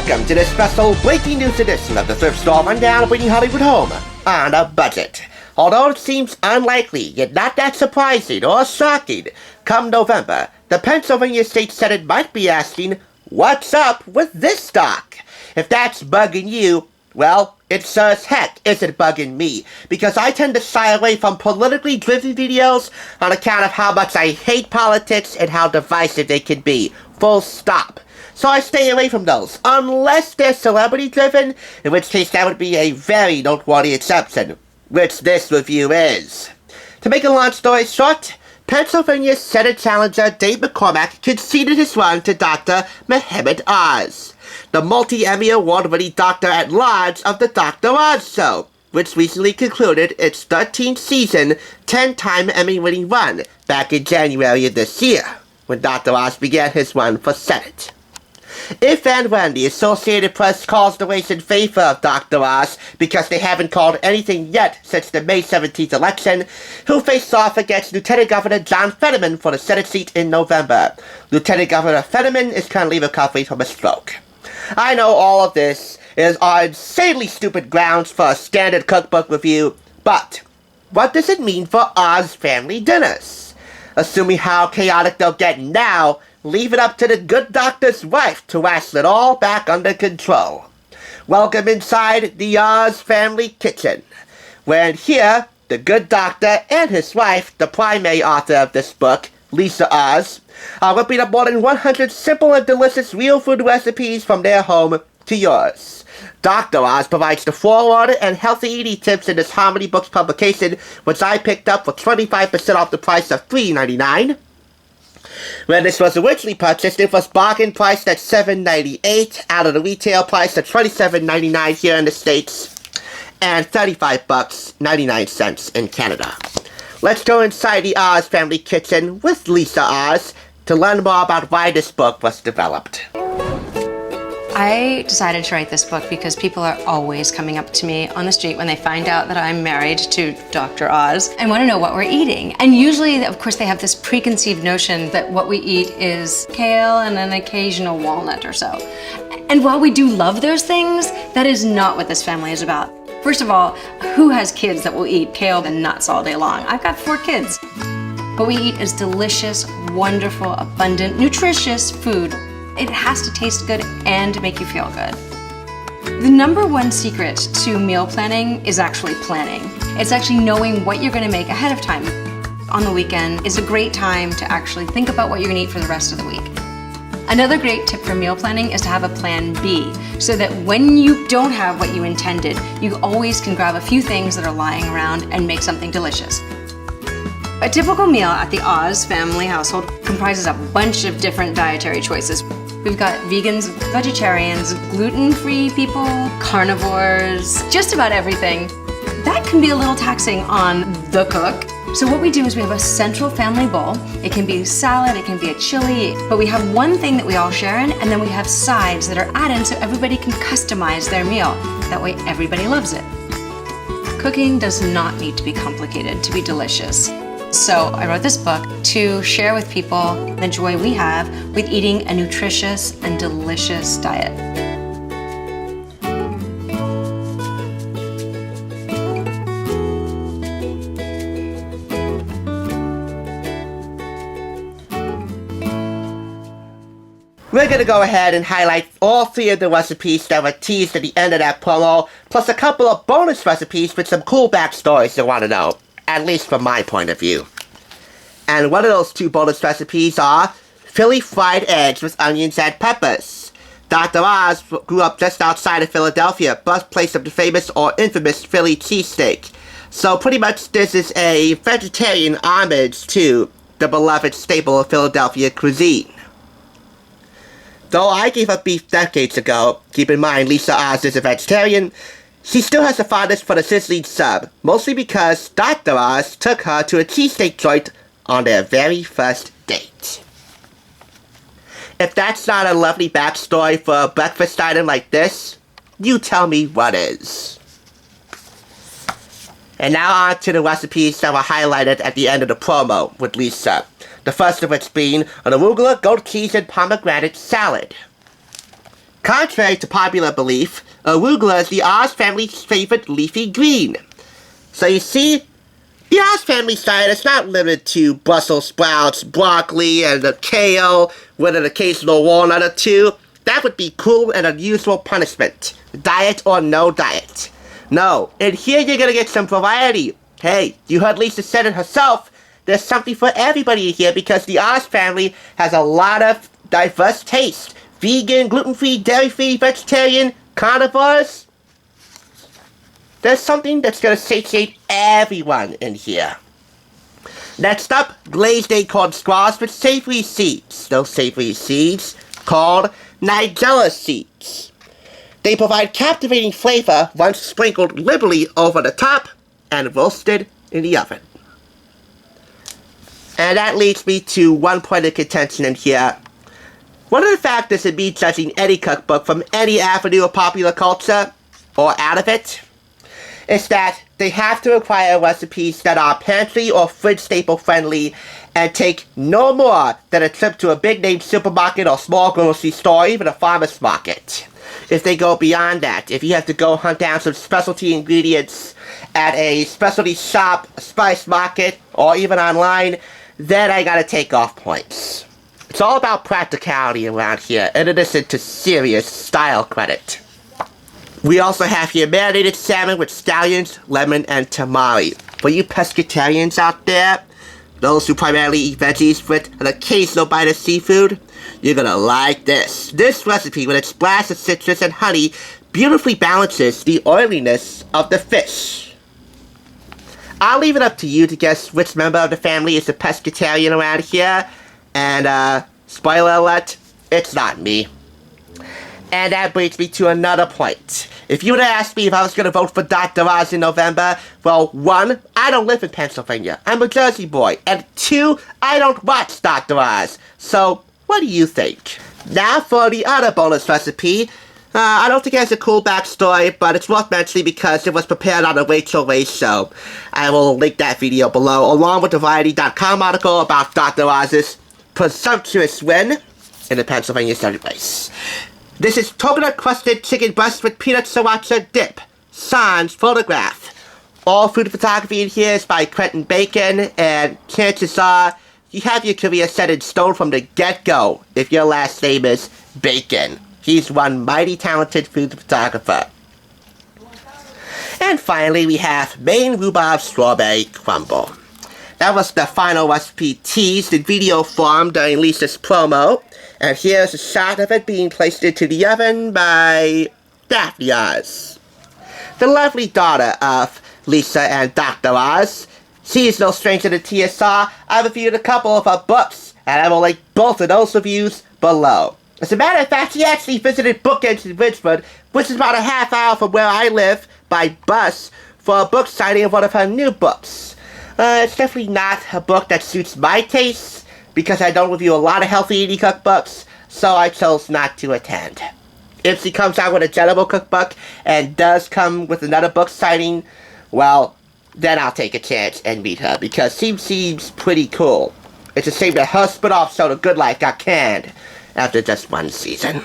Welcome to this special breaking news edition of the Thrift Store Rundown, bringing Hollywood home on a budget. Although it seems unlikely, yet not that surprising or shocking, come November, the Pennsylvania State Senate might be asking, what's up with this stock? If that's bugging you, well, it sure as heck isn't bugging me, because I tend to shy away from politically driven videos on account of how much I hate politics and how divisive they can be. Full stop. So I stay away from those, unless they're celebrity-driven, in which case that would be a very noteworthy exception, which this review is. To make a long story short, Pennsylvania Senate challenger Dave McCormack conceded his run to Dr. Mehmet Oz, the multi-Emmy award-winning doctor at large of the Dr. Oz Show, which recently concluded its 13th season, 10-time Emmy-winning run back in January of this year, when Dr. Oz began his run for Senate. If and when the Associated Press calls the race in favor of Dr. Oz, because they haven't called anything yet since the May 17th election, he'll face off against Lieutenant Governor John Fetterman for the Senate seat in November. Lieutenant Governor Fetterman is currently recovering from a stroke. I know all of this is on insanely stupid grounds for a standard cookbook review, but what does it mean for Oz family dinners? Assuming how chaotic they'll get now, leave it up to the good doctor's wife to wrestle it all back under control. Welcome inside the Oz family kitchen, where here, the good doctor and his wife, the primary author of this book, Lisa Oz, are whipping up more than 100 simple and delicious real food recipes from their home to yours. Dr. Oz provides the foreword and healthy eating tips in this Harmony Books publication, which I picked up for 25% off the price of $3.99. When this was originally purchased, it was bargain priced at $7.98 out of the retail price of $27.99 here in the States and $35.99 in Canada. Let's go inside the Oz family kitchen with Lisa Oz to learn more about why this book was developed. I decided to write this book because people are always coming up to me on the street when they find out that I'm married to Dr. Oz and want to know what we're eating. And usually, of course, they have this preconceived notion that what we eat is kale and an occasional walnut or so. And while we do love those things, that is not what this family is about. First of all, who has kids that will eat kale and nuts all day long? I've got 4 kids. What we eat is delicious, wonderful, abundant, nutritious food. It has to taste good and make you feel good. The number one secret to meal planning is actually planning. It's actually knowing what you're gonna make ahead of time. On the weekend is a great time to actually think about what you're gonna eat for the rest of the week. Another great tip for meal planning is to have a plan B, so that when you don't have what you intended, you always can grab a few things that are lying around and make something delicious. A typical meal at the Oz family household comprises a bunch of different dietary choices. We've got vegans, vegetarians, gluten-free people, carnivores, just about everything. That can be a little taxing on the cook. So what we do is we have a central family bowl. It can be a salad, it can be a chili, but we have one thing that we all share in, and then we have sides that are added so everybody can customize their meal. That way everybody loves it. Cooking does not need to be complicated to be delicious. So I wrote this book to share with people the joy we have with eating a nutritious and delicious diet. We're going to go ahead and highlight all 3 of the recipes that were teased at the end of that promo, plus a couple of bonus recipes with some cool backstories you want to know, at least from my point of view. And one of those 2 bonus recipes are Philly fried eggs with onions and peppers. Dr. Oz grew up just outside of Philadelphia, birthplace of the famous or infamous Philly cheesesteak. So pretty much this is a vegetarian homage to the beloved staple of Philadelphia cuisine. Though I gave up beef decades ago, keep in mind Lisa Oz is a vegetarian, she still has a fondness for the sizzling sub, mostly because Dr. Oz took her to a cheesesteak joint on their very first date. If that's not a lovely backstory for a breakfast item like this, you tell me what is. And now on to the recipes that were highlighted at the end of the promo with Lisa. The first of which being an arugula, goat cheese, and pomegranate salad. Contrary to popular belief, arugula is the Oz family's favorite leafy green. So you see, the Oz family's diet is not limited to Brussels sprouts, broccoli, and the kale with an occasional walnut or two. That would be cruel and unusual punishment. Diet or no diet. No, in here you're gonna get some variety. Hey, you heard Lisa said it herself. There's something for everybody here because the Oz family has a lot of diverse tastes. Vegan, gluten-free, dairy-free, vegetarian, carnivores. There's something that's gonna satiate everyone in here. Next up, glazed acorn squash with savory seeds. Those savory seeds called Nigella seeds. They provide captivating flavor once sprinkled liberally over the top and roasted in the oven. And that leads me to one point of contention in here. One of the factors in me judging any cookbook from any avenue of popular culture, or out of it, is that they have to require recipes that are pantry or fridge staple friendly and take no more than a trip to a big name supermarket or small grocery store, or even a farmer's market. If they go beyond that, if you have to go hunt down some specialty ingredients at a specialty shop, a spice market, or even online, then I gotta take off points. It's all about practicality around here, in addition to serious style credit. We also have here marinated salmon with scallions, lemon, and tamari. For you pescatarians out there, those who primarily eat veggies with an occasional bite of seafood, you're gonna like this. This recipe, with its splash of citrus and honey, beautifully balances the oiliness of the fish. I'll leave it up to you to guess which member of the family is a pescatarian around here. And, spoiler alert, it's not me. And that brings me to another point. If you would have asked me if I was going to vote for Dr. Oz in November, well, 1, I don't live in Pennsylvania. I'm a Jersey boy. And 2, I don't watch Dr. Oz. So, what do you think? Now for the other bonus recipe. I don't think it has a cool backstory, but it's worth mentioning because it was prepared on a Rachel Ray show. I will link that video below, along with the Variety.com article about Dr. Oz's presumptuous win in the Pennsylvania Senate race. This is coconut-crusted chicken breast with peanut sriracha dip. Sans photograph. All food photography in here is by Quentin Bacon, and chances are you have your career set in stone from the get-go if your last name is Bacon. He's one mighty talented food photographer. And finally, we have Maine rhubarb strawberry crumble. That was the final recipe teased in video form during Lisa's promo, and here's a shot of it being placed into the oven by DAPHNE Oz, the lovely daughter of Lisa and Dr. Oz. She is no stranger to TSR. I reviewed a couple of her books, and I will link both of those reviews below. As a matter of fact, she actually visited Bookends in Richmond, which is about a half hour from where I live, by bus, for a book signing of one of her new books. It's definitely not a book that suits my tastes, because I don't review a lot of healthy eating cookbooks, so I chose not to attend. If she comes out with a general cookbook, and does come with another book signing, well, then I'll take a chance and meet her, because she seems pretty cool. It's a shame that her spin-off show, The Good Life, got canned after just one season.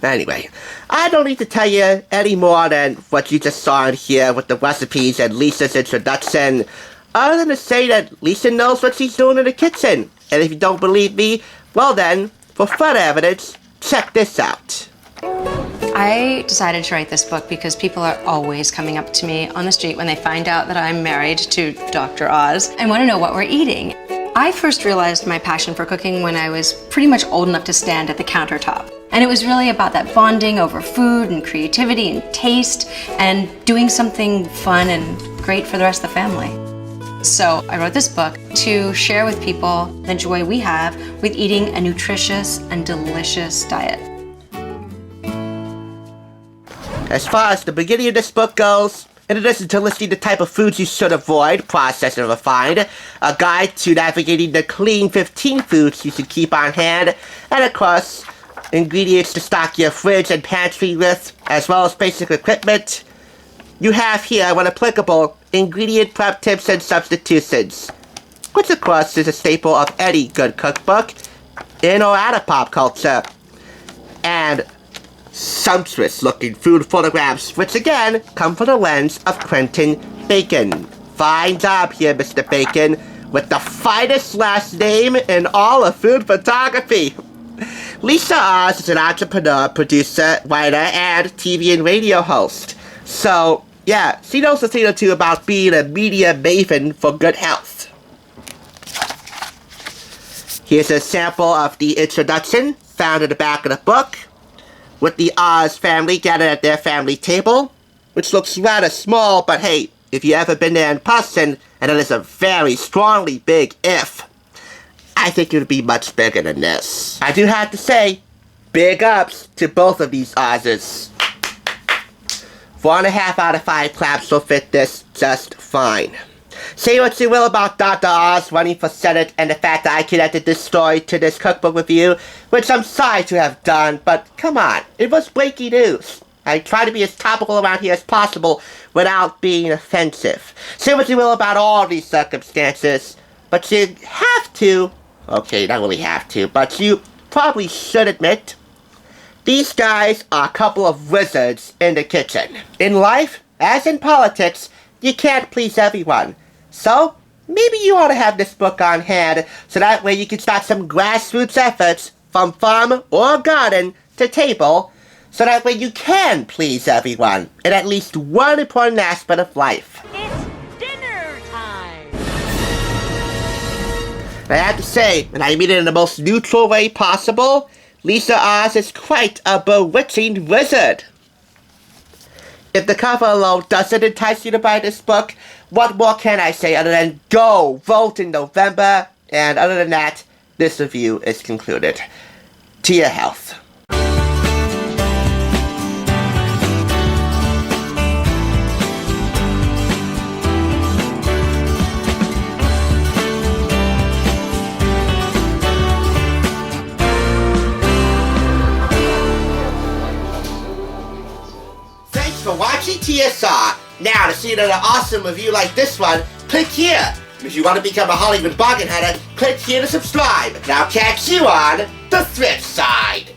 Anyway, I don't need to tell you any more than what you just saw in here with the recipes and Lisa's introduction, other than to say that Lisa knows what she's doing in the kitchen. And if you don't believe me, well then, for further evidence, check this out. I decided to write this book because people are always coming up to me on the street when they find out that I'm married to Dr. Oz and want to know what we're eating. I first realized my passion for cooking when I was pretty much old enough to stand at the countertop. And it was really about that bonding over food and creativity and taste and doing something fun and great for the rest of the family. So I wrote this book to share with people the joy we have with eating a nutritious and delicious diet. As far as the beginning of this book goes, in addition to listing the type of foods you should avoid, processed and refined, a guide to navigating the clean 15 foods you should keep on hand, and of course, ingredients to stock your fridge and pantry with, as well as basic equipment, you have here, when applicable, ingredient prep tips and substitutions, which of course is a staple of any good cookbook, in or out of pop culture. and sumptuous looking food photographs, which again come from the lens of Quentin Bacon. Fine job here, Mr. Bacon, with the finest last name in all of food photography. Lisa Oz is an entrepreneur, producer, writer, and TV and radio host. So, yeah, she knows a thing or two about being a media maven for good health. Here's a sample of the introduction found in the back of the book, with the Oz family gathered at their family table, which looks rather small, but hey, if you've ever been there in person, and it is a very strongly big if, I think it would be much bigger than this. I do have to say, big ups to both of these Oz's. 4.5 out of 5 claps will fit this just fine. Say what you will about Dr. Oz running for Senate and the fact that I connected this story to this cookbook review, which I'm sorry to have done, but come on, it was breaking news. I try to be as topical around here as possible without being offensive. Say what you will about all these circumstances, but you have to, okay, not really have to, but you probably should admit, these guys are a couple of wizards in the kitchen. In life, as in politics, you can't please everyone. So, maybe you ought to have this book on hand, so that way you can start some grassroots efforts from farm or garden to table, so that way you can please everyone in at least one important aspect of life. It's dinner time! I have to say, and I mean it in the most neutral way possible, Lisa Oz is quite a bewitching wizard. If the cover alone doesn't entice you to buy this book, what more can I say other than go vote in November? And other than that, this review is concluded. To your health. For watching TSR. Now, to see another awesome review like this one, click here. If you want to become a Hollywood bargain hunter, click here to subscribe. And I'll catch you on the thrift side.